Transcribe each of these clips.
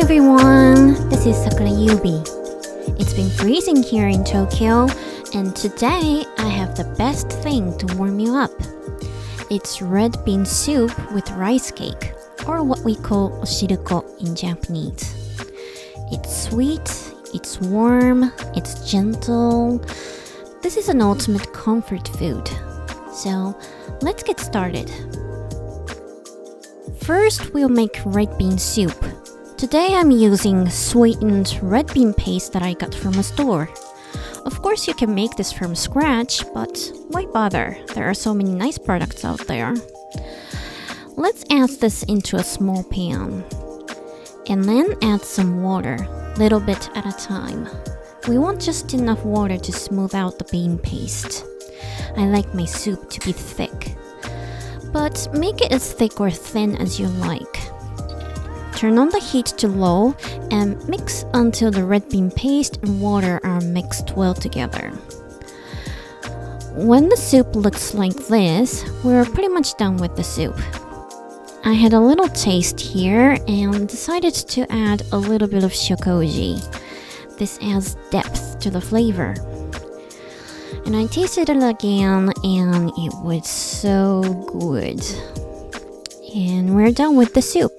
everyone, this is Sakura Yubi. It's been freezing here in Tokyo, and today I have the best thing to warm you up. It's red bean soup with rice cake, or what we call Oshiruko in Japanese. It's sweet, it's warm, it's gentle. This is an ultimate comfort food. So let's get started. First, we'll make red bean soup. Today I'm using sweetened red bean paste that I got from a store. Of course you can make this from scratch, but why bother? There are so many nice products out there. Let's add this into a small pan. And then add some water, little bit at a time. We want just enough water to smooth out the bean paste. I like my soup to be thick, but make it as thick or thin as you like. Turn on the heat to low and mix until the red bean paste and water are mixed well together. When the soup looks like this, we're pretty much done with the soup. I had a little taste here and decided to add a little bit of Shio Koji. This adds depth to the flavor. And I tasted it again and it was so good. And we're done with the soup.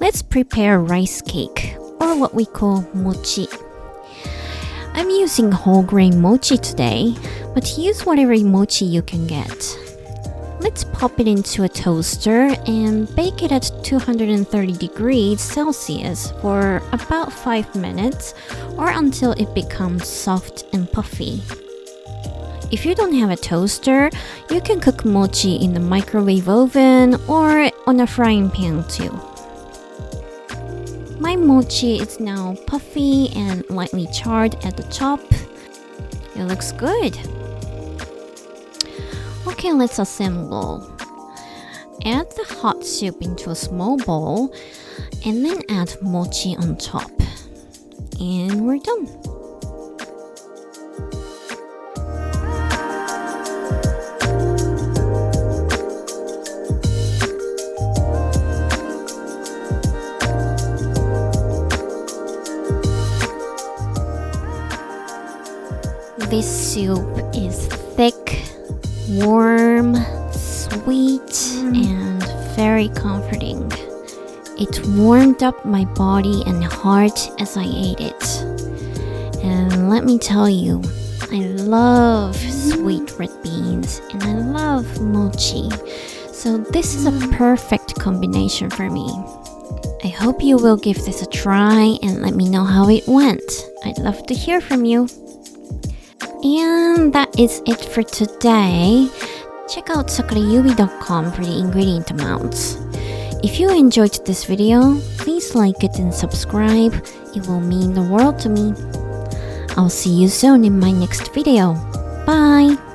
Let's prepare rice cake, or what we call mochi. I'm using whole grain mochi today, but use whatever mochi you can get. Let's pop it into a toaster and bake it at 230 degrees Celsius for about 5 minutes or until it becomes soft and puffy. If you don't have a toaster, you can cook mochi in the microwave oven or on a frying pan too. My mochi is now puffy and lightly charred at the top. It looks good. Okay, let's assemble. Add the hot soup into a small bowl and then add mochi on top. And we're done. This soup is thick, warm, sweet, and very comforting. It warmed up my body and heart as I ate it. And let me tell you, I love sweet red beans and I love mochi. So this is a perfect combination for me. I hope you will give this a try and let me know how it went. I'd love to hear from you. And that is it for today. Check out sakurayubi.com for the ingredient amounts. If you enjoyed this video, please like it and subscribe. It will mean the world to me. I'll see you soon in my next video. Bye!